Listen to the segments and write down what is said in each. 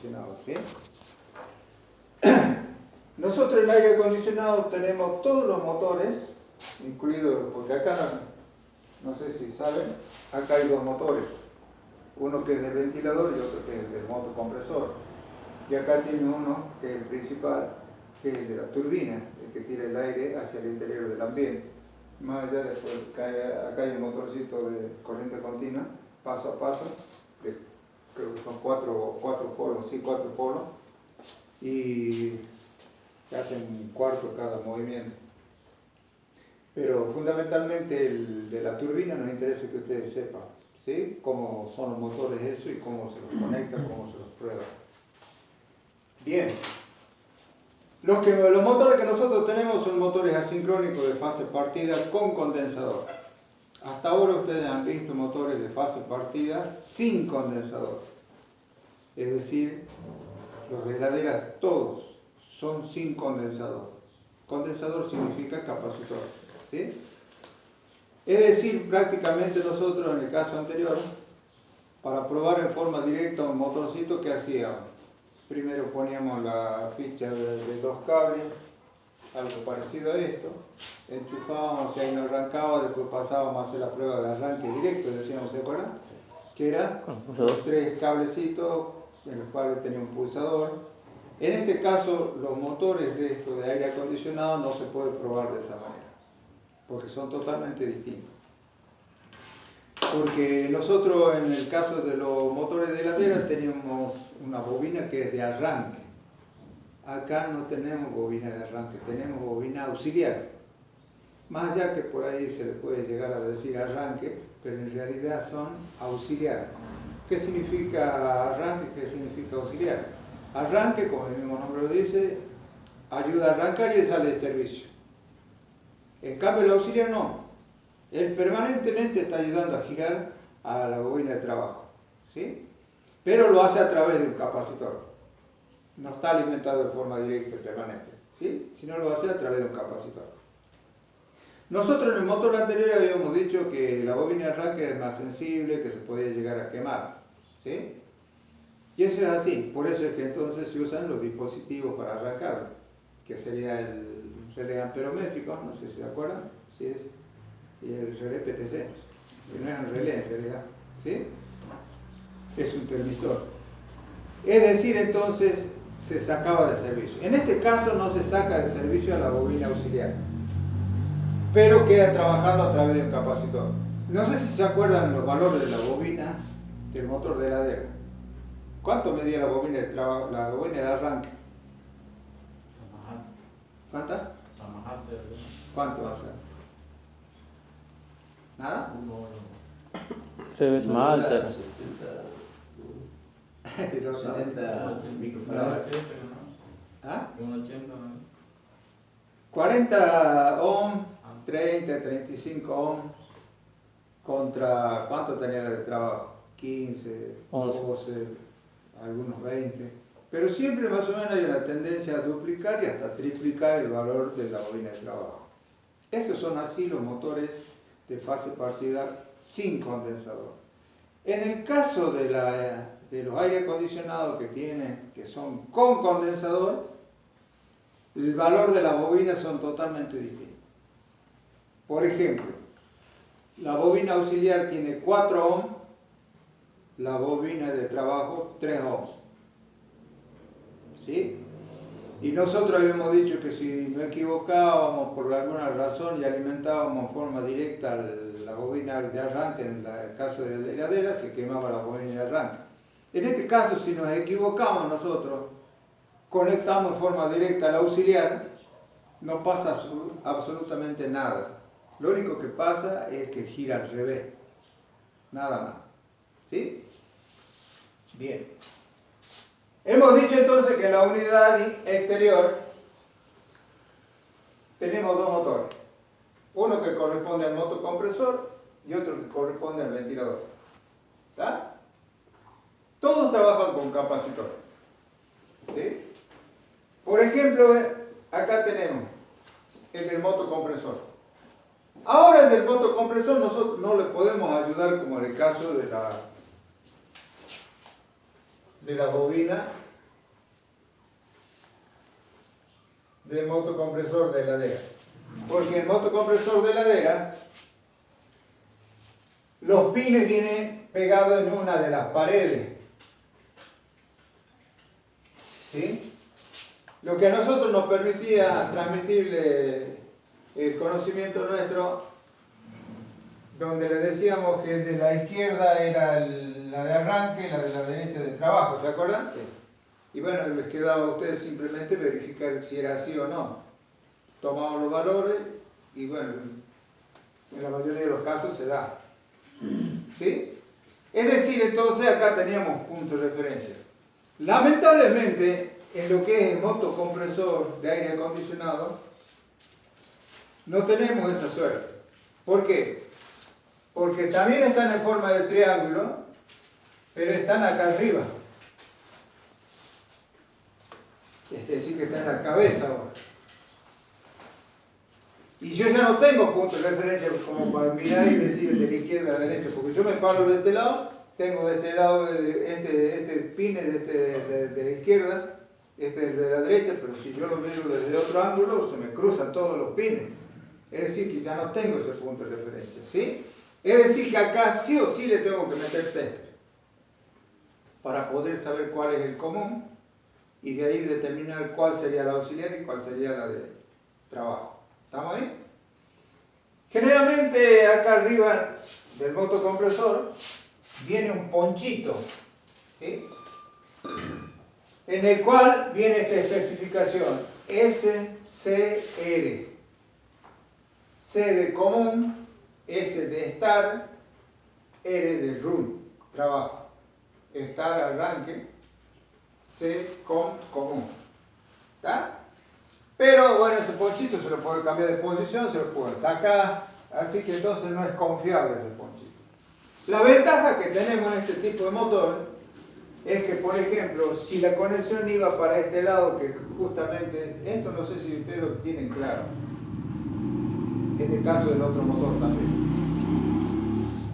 acondicionado, ¿sí? Nosotros en aire acondicionado tenemos todos los motores, incluidos, porque acá, no sé si saben, acá hay dos motores, uno que es del ventilador y otro que es del motocompresor. Y acá tiene uno, que es el principal, que es el de la turbina, el que tira el aire hacia el interior del ambiente. Más allá después, acá hay un motorcito de corriente continua, paso a paso, creo que son cuatro polos, sí, 4 polos, y hacen un cuarto cada movimiento. Pero fundamentalmente el de la turbina nos interesa que ustedes sepan, ¿sí? Cómo son los motores eso y cómo se los conectan, cómo se los prueba. Bien. Los motores que nosotros tenemos son motores asincrónicos de fase partida con condensador. Hasta ahora ustedes han visto motores de fase partida sin condensador. Es decir, los de heladeras todos son sin condensador. Condensador significa capacitor, ¿sí? Es decir, prácticamente nosotros en el caso anterior, para probar en forma directa un motorcito, ¿qué hacíamos? Primero poníamos la ficha de 2 cables, algo parecido a esto, enchufábamos, si ahí no arrancaba, después pasábamos a hacer la prueba de arranque directo, decíamos, ¿se acuerdan? Que era los 3 cablecitos en los cuales tenía un pulsador. En este caso, los motores de esto de aire acondicionado no se puede probar de esa manera, porque son totalmente distintos. Porque nosotros en el caso de los motores de heladera tenemos una bobina que es de arranque. Acá no tenemos bobina de arranque, tenemos bobina auxiliar. Más allá que por ahí se le puede llegar a decir arranque, pero en realidad son auxiliar. ¿Qué significa arranque? ¿Qué significa auxiliar? Arranque, como el mismo nombre lo dice, ayuda a arrancar y sale de servicio. En cambio el auxiliar no. Él permanentemente está ayudando a girar a la bobina de trabajo, ¿sí? Pero lo hace a través de un capacitor. No está alimentado de forma directa y permanente, ¿sí? Sino lo hace a través de un capacitor. Nosotros en el motor anterior habíamos dicho que la bobina de arranque es más sensible, que se podía llegar a quemar, ¿sí? Y eso es así. Por eso es que entonces se usan los dispositivos para arrancar, que sería el relé amperométrico, no sé si se acuerdan, ¿sí? Y el relé PTC, que no es un relé en realidad, ¿sí? Es un termistor. Es decir, entonces se sacaba de servicio. En este caso no se saca de servicio a la bobina auxiliar, pero queda trabajando a través de un capacitor. No sé si se acuerdan los valores de la bobina del motor de heladera. ¿Cuánto medía la bobina de arranque? ¿Cuánta? ¿Cuánto va a ser? ¿Nada? 3 veces más alta. 70 microfarads. ¿Ah? 180, ¿no? 40 ohm, 30, 35 ohm, contra ¿cuánto tenía de trabajo? 15, 12, algunos 20. Pero siempre más o menos hay una tendencia a duplicar y hasta triplicar el valor de la bobina de trabajo. Esos son así los motores de fase partida sin condensador. En el caso de los aire acondicionados que son con condensador, el valor de las bobinas son totalmente distintos. Por ejemplo, la bobina auxiliar tiene 4 ohms, la bobina de trabajo 3 ohms. ¿Sí? Y nosotros habíamos dicho que si no equivocábamos por alguna razón y alimentábamos en forma directa la bobina de arranque, en el caso de la heladera, se quemaba la bobina de arranque. En este caso, si nos equivocamos nosotros, conectamos en forma directa al auxiliar, no pasa absolutamente nada. Lo único que pasa es que gira al revés. Nada más. ¿Sí? Bien. Hemos dicho entonces que en la unidad exterior tenemos 2 motores. Uno que corresponde al motocompresor y otro que corresponde al ventilador. ¿Está? Todos trabajan con capacitores. ¿Sí? Por ejemplo, acá tenemos el del motocompresor. Ahora el del motocompresor nosotros no le podemos ayudar como en el caso de la bobina del motocompresor de heladera. Porque el motocompresor de heladera, los pines vienen pegados en una de las paredes. ¿Sí? Lo que a nosotros nos permitía transmitirle el conocimiento nuestro, donde le decíamos que el de la izquierda era la de arranque y la de la derecha de trabajo, ¿se acuerdan? Y bueno, les quedaba a ustedes simplemente verificar si era así o no. Tomamos los valores y bueno, en la mayoría de los casos se da. ¿Sí? Es decir, entonces acá teníamos puntos de referencia. Lamentablemente, en lo que es el motocompresor de aire acondicionado, no tenemos esa suerte. ¿Por qué? Porque también están en forma de triángulo, pero están acá arriba. Es decir, que están en la cabeza ahora. Y yo ya no tengo punto de referencia como para mirar y decir de la izquierda a la derecha, porque yo me paro de este lado, tengo de este lado este pin de la izquierda, este es de la derecha, pero si yo lo miro desde otro ángulo, se me cruzan todos los pines. Es decir, que ya no tengo ese punto de referencia, ¿sí? Es decir, que acá sí o sí le tengo que meter tester para poder saber cuál es el común y de ahí determinar cuál sería la auxiliar y cuál sería la de trabajo. ¿Estamos ahí? Generalmente acá arriba del motocompresor viene un ponchito, ¿sí? En el cual viene esta especificación SCR. C de común, S de estar, R de run, trabajo. Estar, arranque, C con común. ¿Está? Pero bueno, ese ponchito se lo puede cambiar de posición, se lo puede sacar, así que entonces no es confiable ese ponchito. La ventaja que tenemos en este tipo de motor es que, por ejemplo, si la conexión iba para este lado, que justamente, esto no sé si ustedes lo tienen claro, en el caso del otro motor también,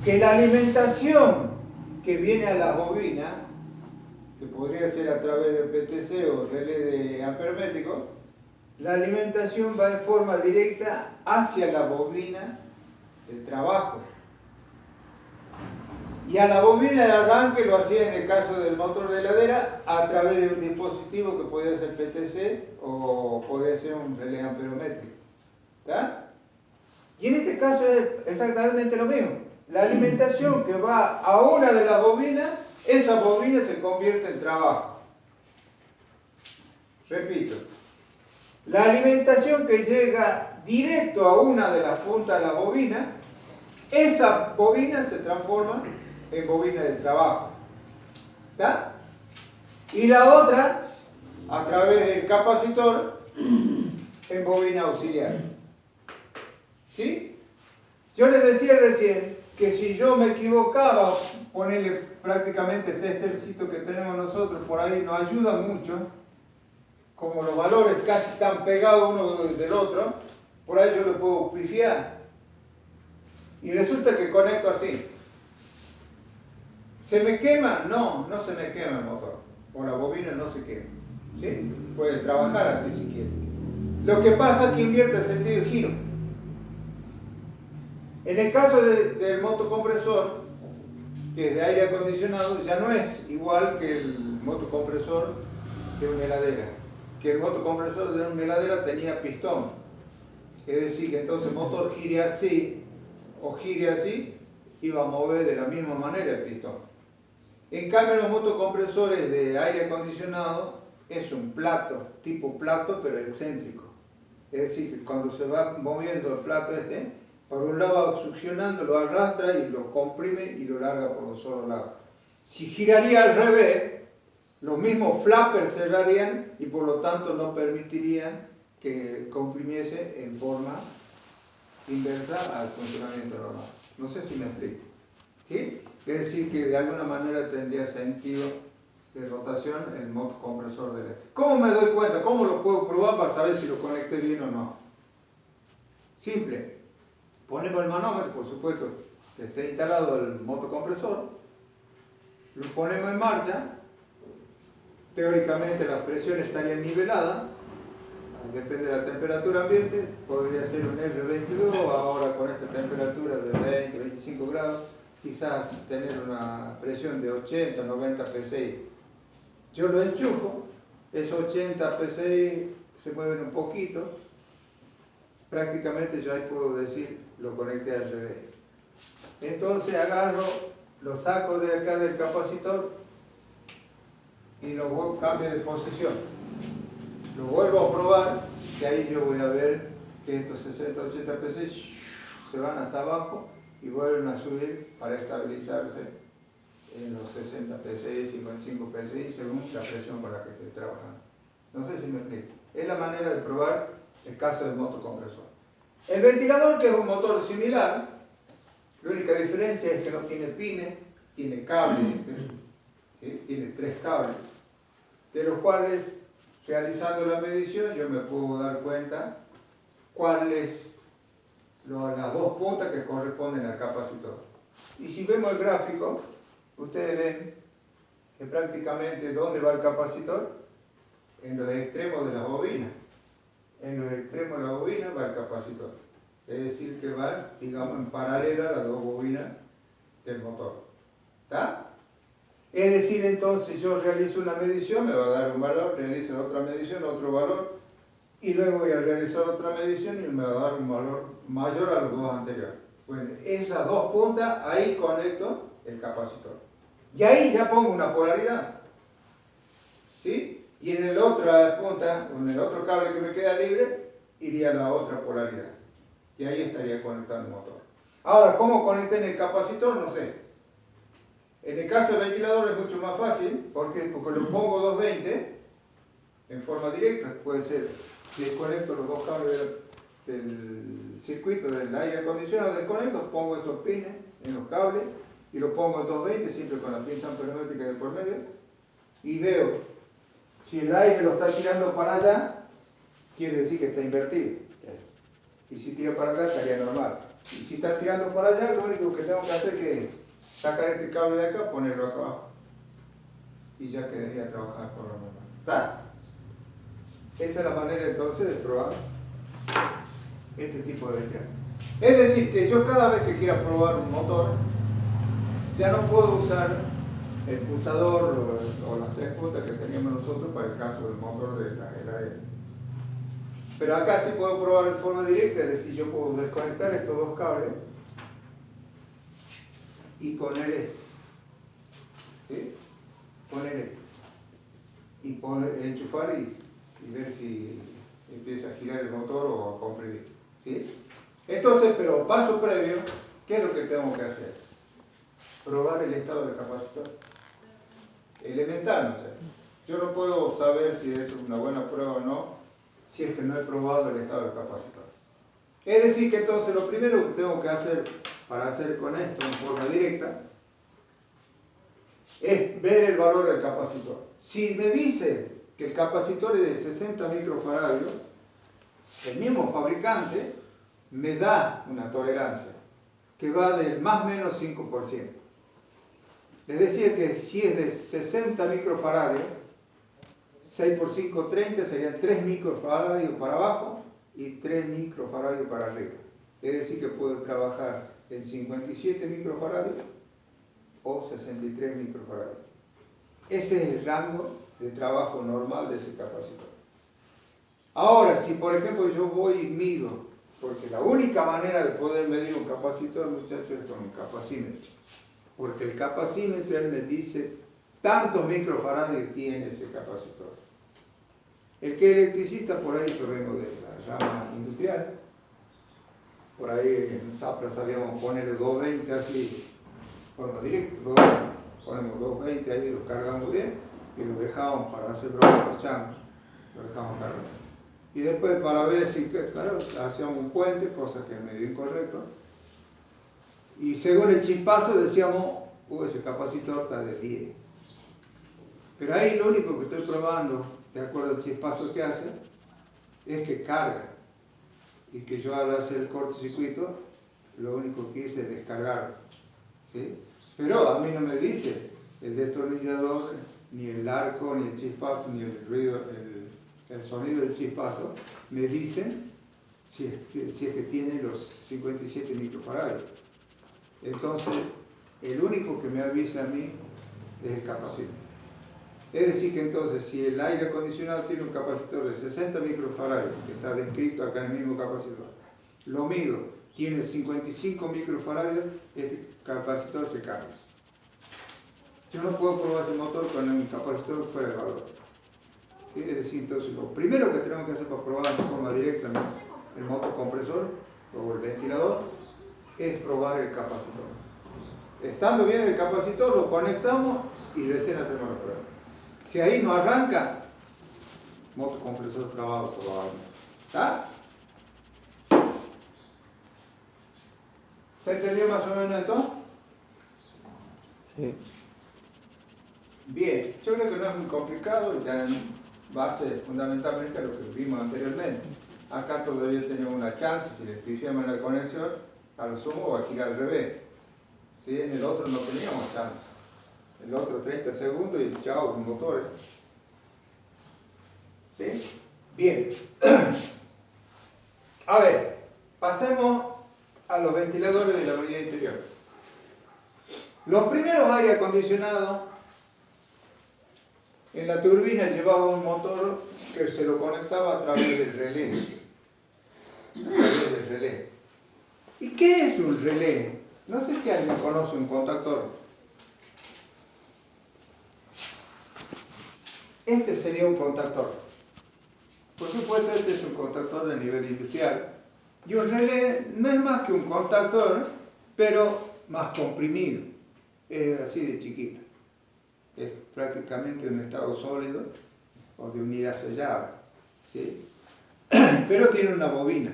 que la alimentación que viene a la bobina, que podría ser a través del PTC o relé de amperométrico, la alimentación va en forma directa hacia la bobina de trabajo. Y a la bobina de arranque lo hacía en el caso del motor de heladera a través de un dispositivo que podía ser PTC o podía ser un relé amperométrico. ¿Está? Y en este caso es exactamente lo mismo. La alimentación que va a una de las bobinas, esa bobina se convierte en trabajo. Repito, la alimentación que llega directo a una de las puntas de la bobina, esa bobina se transforma en bobina de trabajo. ¿Está? Y la otra, a través del capacitor, en bobina auxiliar. ¿Sí? Yo les decía recién que si yo me equivocaba, ponerle prácticamente este testercito que tenemos nosotros por ahí nos ayuda mucho, como los valores casi están pegados uno del otro, por ahí yo lo puedo pifiar. Y resulta que conecto así. ¿Se me quema? No, no se me quema el motor. O la bobina no se quema. ¿Sí? Puede trabajar así si quiere. Lo que pasa es que invierte el sentido de giro. En el caso del motocompresor, que es de aire acondicionado, ya no es igual que el motocompresor de una heladera. Que el motocompresor de una heladera tenía pistón. Es decir, que entonces el motor gire así o gire así, iba a mover de la misma manera el pistón. En cambio, los motocompresores de aire acondicionado es un plato, tipo plato, pero excéntrico. Es decir, que cuando se va moviendo el plato por un lado va succionando, lo arrastra y lo comprime y lo larga por los otros lados. Si giraría al revés, los mismos flappers cerrarían y por lo tanto no permitirían que comprimiese en forma inversa al funcionamiento normal. No sé si me explico. ¿Sí? Es decir, que de alguna manera tendría sentido de rotación el motocompresor de LED. ¿Cómo me doy cuenta? ¿Cómo lo puedo probar para saber si lo conecté bien o no? Simple. Ponemos el manómetro, por supuesto, que esté instalado el motocompresor, lo ponemos en marcha, teóricamente la presión estaría nivelada, depende de la temperatura ambiente, podría ser un R22, ahora con esta temperatura de 20, 25 grados, quizás tener una presión de 80, 90 psi. Yo lo enchufo, esos 80 psi se mueven un poquito, prácticamente yo ahí puedo decir, lo conecté al revés. Entonces agarro, lo saco de acá del capacitor y lo cambio de posición. Lo vuelvo a probar, que ahí yo voy a ver que estos 60-80 psi se van hasta abajo y vuelven a subir para estabilizarse en los 60 psi, 55 psi, según la presión con la que esté trabajando. No sé si me explico. Es la manera de probar el caso del motocompresor. El ventilador, que es un motor similar, la única diferencia es que no tiene pines, tiene cables, ¿sí? Tiene 3 cables, de los cuales, realizando la medición, yo me puedo dar cuenta cuáles las 2 puntas que corresponden al capacitor. Y si vemos el gráfico, ustedes ven que prácticamente ¿dónde va el capacitor? En los extremos de las bobinas. En los extremos de la bobina va el capacitor. Es decir, que va, digamos, en paralela a las 2 bobinas del motor. ¿Está? Es decir, entonces yo realizo una medición, me va a dar un valor, realizo otra medición, otro valor, y luego voy a realizar otra medición y me va a dar un valor mayor a los 2 anteriores. Bueno, esas 2 puntas, ahí conecto el capacitor. Y ahí ya pongo una polaridad. ¿Sí? Y en el otra punta, en el otro cable que me queda libre, iría a la otra polaridad. Y ahí estaría conectando el motor. Ahora, ¿cómo conecté en el capacitor? No sé. En el caso del ventilador es mucho más fácil, porque lo pongo 220 en forma directa. Puede ser, desconecto los 2 cables del circuito del aire acondicionado, desconecto, pongo estos pines en los cables y lo pongo en 220, siempre con la pinza amperométrica de por medio, y veo si el aire lo está tirando para allá, quiere decir que está invertido. Y si tira para acá, estaría normal. Y si está tirando para allá, lo único que tengo que hacer es sacar este cable de acá, ponerlo acá abajo. Y ya quedaría a trabajar por lo normal. ¿Está? Esa es la manera entonces de probar este tipo de ventilador. Es decir, que yo cada vez que quiera probar un motor, ya no puedo usar el pulsador o las 3 puntas que teníamos nosotros para el caso del motor de la heladera. Pero acá sí puedo probar en forma directa, es decir, yo puedo desconectar estos 2 cables y poner esto. ¿Sí? Poner esto. Y enchufar y ver si empieza a girar el motor o a comprimir. ¿Sí? Entonces, pero paso previo, ¿qué es lo que tengo que hacer? Probar el estado del capacitor. Elemental, ¿no? Yo no puedo saber si es una buena prueba o no, si es que no he probado el estado del capacitor. Es decir, que entonces lo primero que tengo que hacer para hacer con esto en forma directa es ver el valor del capacitor. Si me dice que el capacitor es de 60 microfaradios, el mismo fabricante me da una tolerancia que va del más o menos 5%. Les decía que si es de 60 microfaradios, 6 por 5, 30, serían 3 microfaradios para abajo y 3 microfaradios para arriba. Es decir, que puedo trabajar en 57 microfaradios o 63 microfaradios. Ese es el rango de trabajo normal de ese capacitor. Ahora, si por ejemplo yo voy y mido, porque la única manera de poder medir un capacitor, muchachos, es con un capacímetro. Porque el capacímetro, él me dice tantos microfaradios tiene ese capacitor. El que es electricista, por ahí yo vengo de la rama industrial. Por ahí en Zapla sabíamos ponerle 220 así, forma directa, ponemos 220 ahí, lo cargamos bien y lo dejamos para hacer broma a los changos. Lo dejamos cargar. Y después para ver si, claro, hacíamos un puente, cosa que es medio incorrecto. Y según el chispazo decíamos, ese capacitor está de 10. Pero ahí lo único que estoy probando, de acuerdo al chispazo que hace, es que carga. Y que yo al hacer el cortocircuito, lo único que hice es descargarlo. ¿Sí? Pero a mí no me dice el destornillador, ni el arco, ni el chispazo, ni el ruido, el sonido del chispazo, me dicen si es que tiene los 57 microfaradios. Entonces, el único que me avisa a mí es el capacitor. Es decir que entonces, si el aire acondicionado tiene un capacitor de 60 microfaradios, que está descrito acá en el mismo capacitor, lo mido, tiene 55 microfaradios, el capacitor se cambia. Yo no puedo probar ese motor con un capacitor fuera de valor. Es decir, entonces, lo primero que tenemos que hacer para probar de forma directa el motocompresor o el ventilador es probar el capacitor. Estando bien el capacitor, lo conectamos y recién hacemos la prueba. Si ahí no arranca, motocompresor trabado probablemente. ¿Está? ¿Se entendió más o menos esto? Sí. Bien, yo creo que no es muy complicado, ya en base fundamentalmente a lo que vimos anteriormente. Acá todavía tenemos una chance, si le pifiamos la conexión, a lo sumo va a girar al revés. ¿Sí? En el otro no teníamos chance. El otro 30 segundos y chao, con motores. ¿Sí? Bien. A ver, pasemos a los ventiladores de la unidad interior. Los primeros aire acondicionados, en la turbina llevaba un motor que se lo conectaba a través del relé. ¿Y qué es un relé? No sé si alguien conoce un contactor. Este sería un contactor. Por supuesto, este es un contactor de nivel industrial. Y un relé no es más que un contactor, pero más comprimido. Es así de chiquito. Es prácticamente de un estado sólido o de unidad sellada. ¿Sí? Pero tiene una bobina,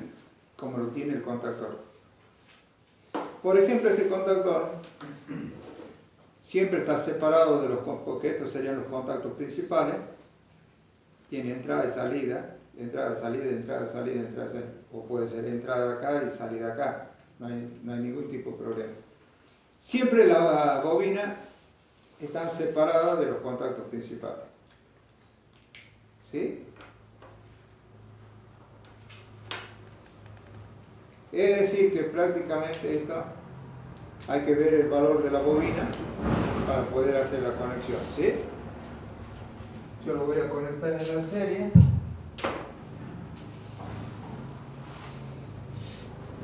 como lo tiene el contactor. Por ejemplo, este contactor siempre está separado de los, porque estos serían los contactos principales. Tiene entrada y salida, entrada, salida, entrada, salida, entrada, salida. O puede ser entrada acá y salida acá. No hay ningún tipo de problema. Siempre las bobinas están separadas de los contactos principales. ¿Sí? Es decir, que prácticamente esto hay que ver el valor de la bobina para poder hacer la conexión. ¿Sí? Yo lo voy a conectar en la serie.